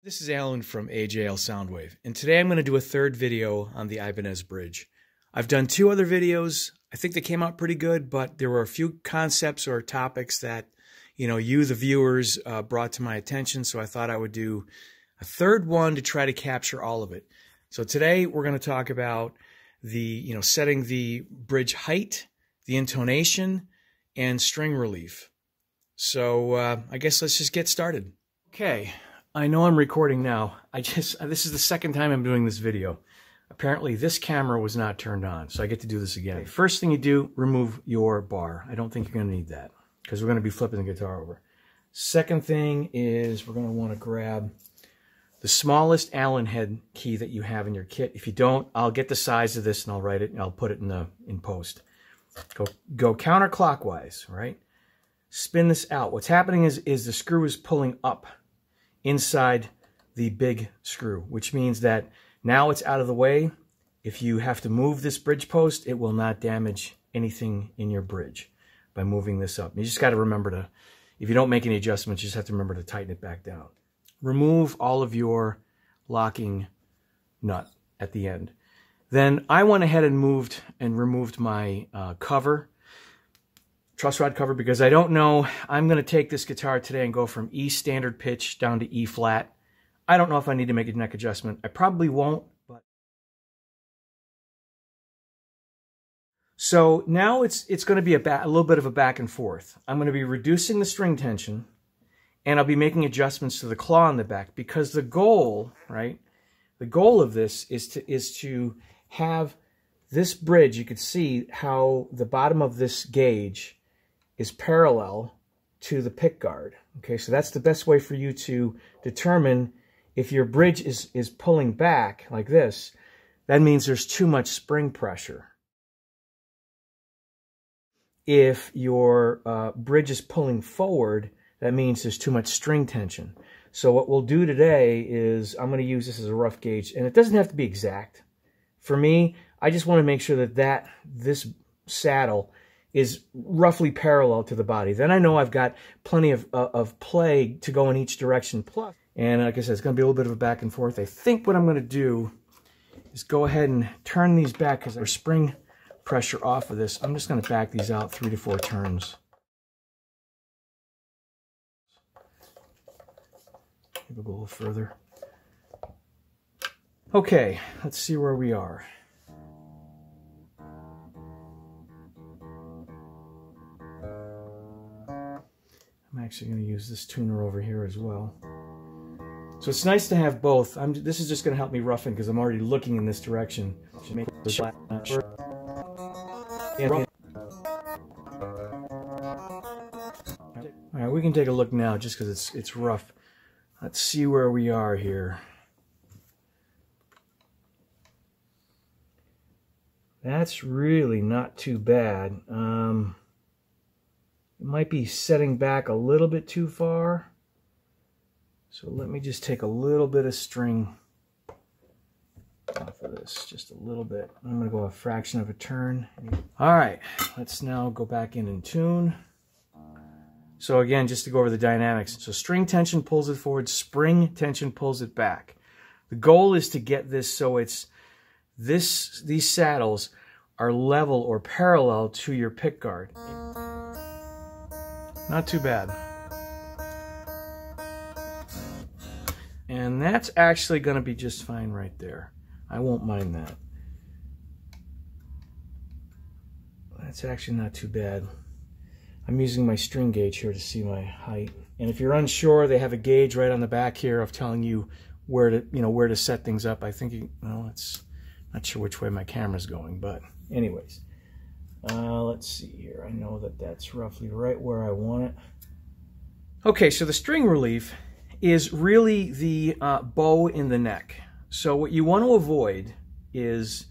This is Alan from AJL Soundwave, and today I'm going to do a third video on the Ibanez bridge. I've done two other videos. I think they came out pretty good, but there were a few concepts or topics that, you, the viewers, brought to my attention, so I thought I would do a third one to try to capture all of it. So today we're going to talk about the, setting the bridge height, the intonation, and string relief. So I guess let's just get started. Okay. I know I'm recording now. This is the second time I'm doing this video. Apparently this camera was not turned on, so I get to do this again. Okay, first thing you do, remove your bar. I don't think you're going to need that because we're going to be flipping the guitar over. Second thing is we're going to want to grab the smallest Allen head key that you have in your kit. If you don't, I'll get the size of this and I'll write it and I'll put it in post. Go counterclockwise, right? Spin this out. What's happening is the screw is pulling up inside the big screw, which means that now it's out of the way. If you have to move this bridge post, it will not damage anything in your bridge by moving this up. You just got to remember to, if you don't make any adjustments, you just have to remember to tighten it back down. Remove all of your locking nut at the end. Then I went ahead and removed my cover, truss rod cover, because I don't know, I'm going to take this guitar today and go from E standard pitch down to E flat. I don't know if I need to make a neck adjustment. I probably won't, but. So now it's going to be a little bit of a back and forth. I'm going to be reducing the string tension, and I'll be making adjustments to the claw in the back, because the goal, right, the goal of this is to have this bridge. You can see how the bottom of this gauge is parallel to the pick guard. Okay, so that's the best way for you to determine if your bridge is pulling back like this. That means there's too much spring pressure. If your bridge is pulling forward, that means there's too much string tension. So what we'll do today is I'm going to use this as a rough gauge, and it doesn't have to be exact. For me, I just want to make sure that this saddle is roughly parallel to the body. Then I know I've got plenty of play to go in each direction. Plus, and like I said, it's going to be a little bit of a back and forth. I think what I'm going to do is go ahead and turn these back because there's spring pressure off of this. I'm just going to back these out 3 to 4 turns. Maybe go a little further. Okay, let's see where we are. I'm actually going to use this tuner over here as well. So it's nice to have both. This is just going to help me roughen because I'm already looking in this direction. All right, we can take a look now just because it's rough. Let's see where we are here. That's really not too bad. It might be setting back a little bit too far. So let me just take a little bit of string off of this, just a little bit. I'm going to go a fraction of a turn. All right, let's now go back in and tune. So again, just to go over the dynamics. So string tension pulls it forward, spring tension pulls it back. The goal is to get this so these saddles are level or parallel to your pick guard. Not too bad. And that's actually going to be just fine right there. I won't mind that. That's actually not too bad. I'm using my string gauge here to see my height. And if you're unsure, they have a gauge right on the back here of telling you where to set things up. I think it's not sure which way my camera's going, but anyways. Let's see here. I know that's roughly right where I want it. Okay, so the string relief is really the bow in the neck. So what you want to avoid is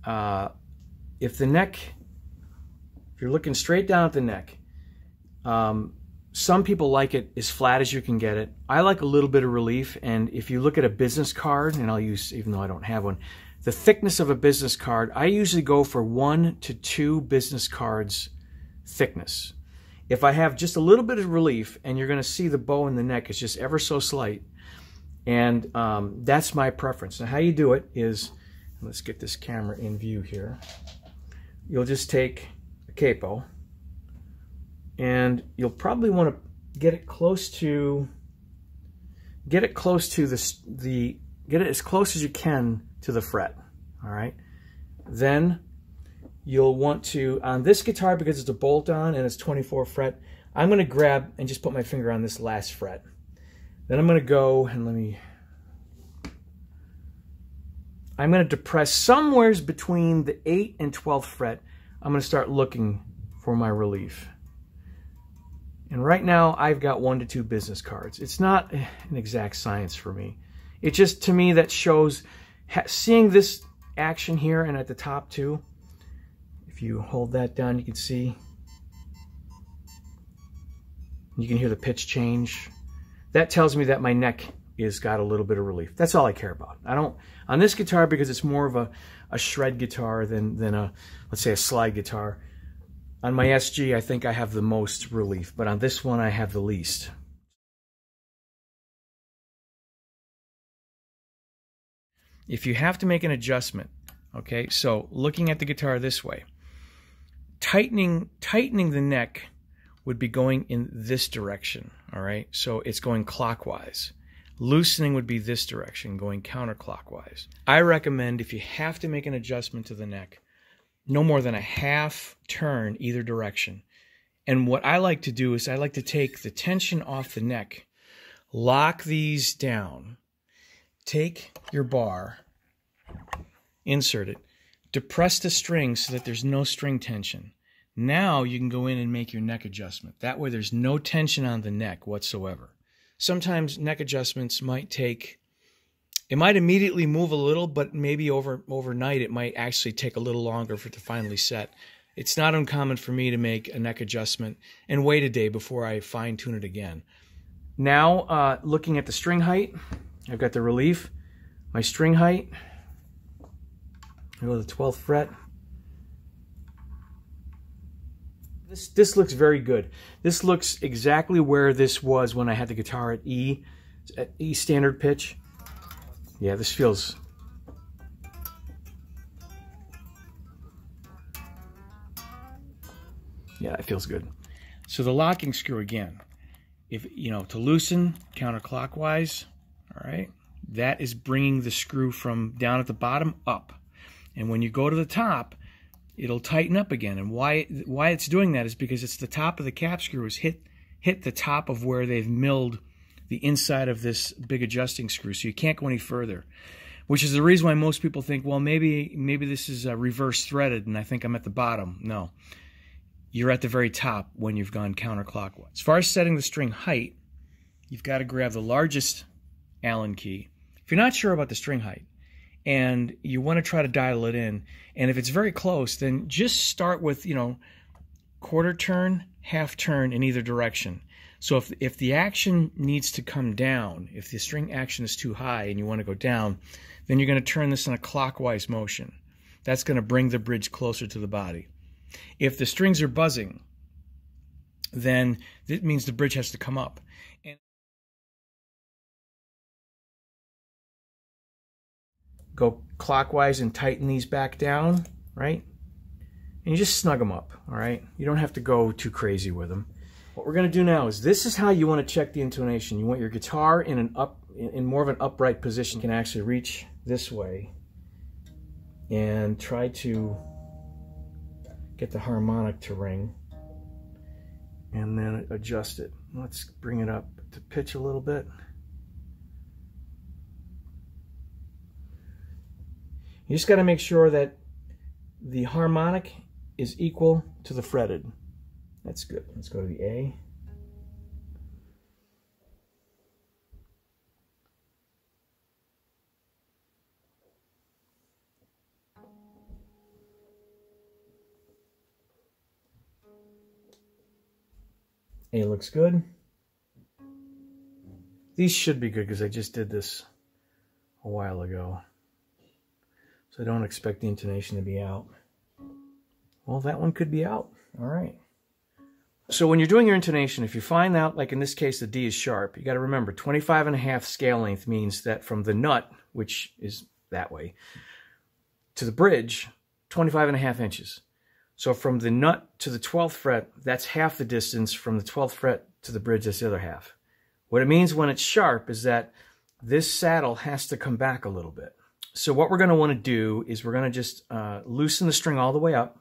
if you're looking straight down at the neck, some people like it as flat as you can get it. I like a little bit of relief, and if you look at a business card, and I'll use, even though I don't have one, the thickness of a business card, I usually go for 1 to 2 business cards thickness. If I have just a little bit of relief, and you're going to see the bow in the neck is just ever so slight, And that's my preference. Now how you do it is, let's get this camera in view here. You'll just take a capo, and you'll probably want to get it close to get it as close as you can to the fret. All right. Then you'll want to, on this guitar, because it's a bolt-on and it's 24 fret, I'm going to grab and just put my finger on this last fret. Then I'm going to go and I'm going to depress somewhere between the 8th and 12th fret. I'm going to start looking for my relief. And right now I've got 1 to 2 business cards. It's not an exact science for me. It just, to me, that shows, seeing this action here and at the top too, if you hold that down, you can see, you can hear the pitch change. That tells me that my neck is got a little bit of relief. That's all I care about. I don't, on this guitar, because it's more of a shred guitar than a, let's say, a slide guitar. On my SG, I think I have the most relief, but on this one, I have the least. If you have to make an adjustment, okay, so looking at the guitar this way, tightening the neck would be going in this direction, all right? So it's going clockwise. Loosening would be this direction, going counterclockwise. I recommend, if you have to make an adjustment to the neck, no more than a half turn either direction. And what I like to do is I like to take the tension off the neck, lock these down, take your bar, insert it, depress the string so that there's no string tension. Now you can go in and make your neck adjustment. That way there's no tension on the neck whatsoever. Sometimes neck adjustments might take, it might immediately move a little, but maybe overnight it might actually take a little longer for it to finally set. It's not uncommon for me to make a neck adjustment and wait a day before I fine tune it again. Now, looking at the string height, I've got the relief, my string height. I go to the 12th fret. This looks very good. This looks exactly where this was when I had the guitar at E standard pitch. Yeah, this feels... Yeah, it feels good. So the locking screw again, if you know, to loosen counterclockwise, all right, that is bringing the screw from down at the bottom up. And when you go to the top, it'll tighten up again. And why it's doing that is because it's the top of the cap screw is hit the top of where they've milled the inside of this big adjusting screw, so you can't go any further. Which is the reason why most people think, well, maybe this is reverse threaded and I think I'm at the bottom. No, you're at the very top when you've gone counterclockwise. As far as setting the string height, you've got to grab the largest Allen key. If you're not sure about the string height, and you want to try to dial it in, and if it's very close, then just start with, you know, quarter turn, half turn in either direction. So if the action needs to come down, if the string action is too high and you want to go down, then you're going to turn this in a clockwise motion. That's going to bring the bridge closer to the body. If the strings are buzzing, then it means the bridge has to come up. And go clockwise and tighten these back down, right? And you just snug them up, all right? You don't have to go too crazy with them. What we're going to do now is, this is how you want to check the intonation. You want your guitar in more of an upright position. You can actually reach this way and try to get the harmonic to ring, and then adjust it. Let's bring it up to pitch a little bit. You just got to make sure that the harmonic is equal to the fretted. That's good. Let's go to the A. A looks good. These should be good because I just did this a while ago. So I don't expect the intonation to be out. Well, that one could be out. All right. So when you're doing your intonation, if you find out, like in this case, the D is sharp, you got to remember 25.5 scale length means that from the nut, which is that way, to the bridge, 25.5 inches. So from the nut to the 12th fret, that's half the distance. From the 12th fret to the bridge, that's the other half. What it means when it's sharp is that this saddle has to come back a little bit. So what we're going to want to do is we're going to just loosen the string all the way up.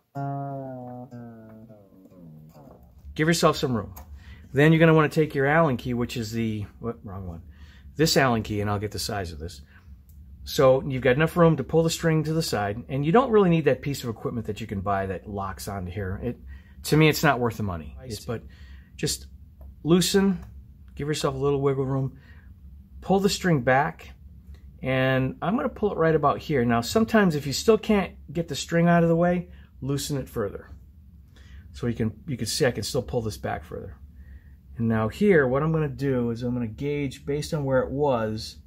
Give yourself some room. Then you're going to want to take your Allen key, which is the, wrong one. This Allen key, and I'll get the size of this. So you've got enough room to pull the string to the side, and you don't really need that piece of equipment that you can buy that locks onto here. To me, it's not worth the money. But just loosen, give yourself a little wiggle room, pull the string back, and I'm going to pull it right about here. Now, sometimes if you still can't get the string out of the way, loosen it further. So you can see I can still pull this back further. And now here, what I'm going to do is I'm going to gauge based on where it was.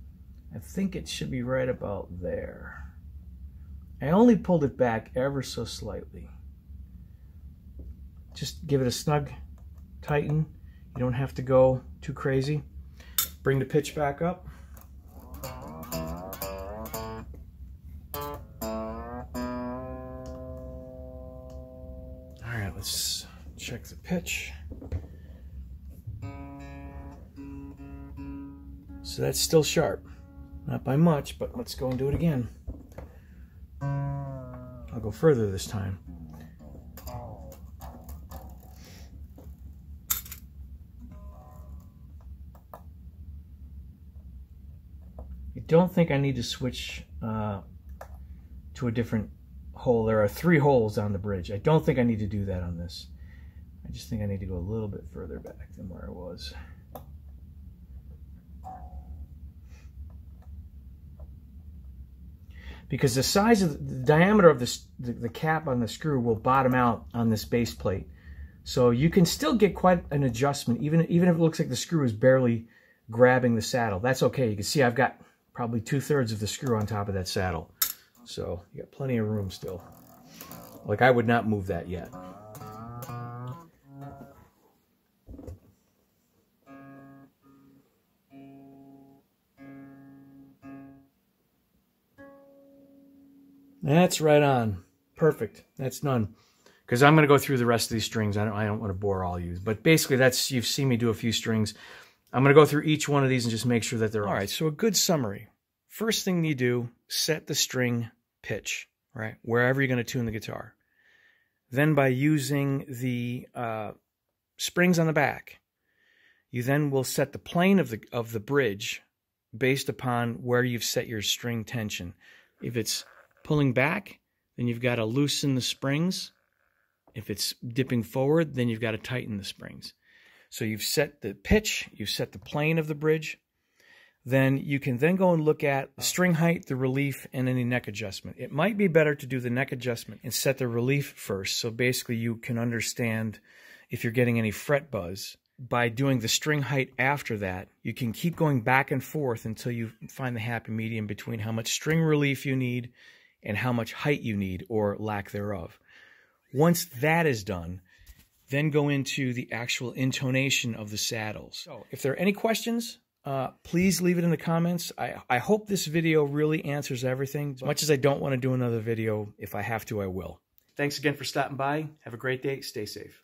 I think it should be right about there. I only pulled it back ever so slightly. Just give it a snug tighten. You don't have to go too crazy. Bring the pitch back up. All right, let's check the pitch. So that's still sharp. Not by much, but let's go and do it again. I'll go further this time. I don't think I need to switch to a different hole. There are 3 holes on the bridge. I don't think I need to do that on this. I just think I need to go a little bit further back than where I was. Because the size of the diameter of the cap on the screw will bottom out on this base plate. So you can still get quite an adjustment, even if it looks like the screw is barely grabbing the saddle. That's okay. You can see I've got probably 2/3 of the screw on top of that saddle. So you got plenty of room still. Like, I would not move that yet. That's right on. Perfect. That's none. Because I'm going to go through the rest of these strings. I don't want to bore all you. But basically, you've seen me do a few strings. I'm going to go through each one of these and just make sure that they're all right. So a good summary. First thing you do, set the string pitch, right? Wherever you're going to tune the guitar. Then by using the springs on the back, you then will set the plane of the bridge based upon where you've set your string tension. If it's pulling back, then you've got to loosen the springs. If it's dipping forward, then you've got to tighten the springs. So you've set the pitch, you've set the plane of the bridge. Then you can then go and look at the string height, the relief, and any neck adjustment. It might be better to do the neck adjustment and set the relief first. So basically you can understand if you're getting any fret buzz. By doing the string height after that, you can keep going back and forth until you find the happy medium between how much string relief you need and how much height you need, or lack thereof. Once that is done, then go into the actual intonation of the saddles. So if there are any questions, please leave it in the comments. I hope this video really answers everything. As much as I don't want to do another video, if I have to, I will. Thanks again for stopping by. Have a great day. Stay safe.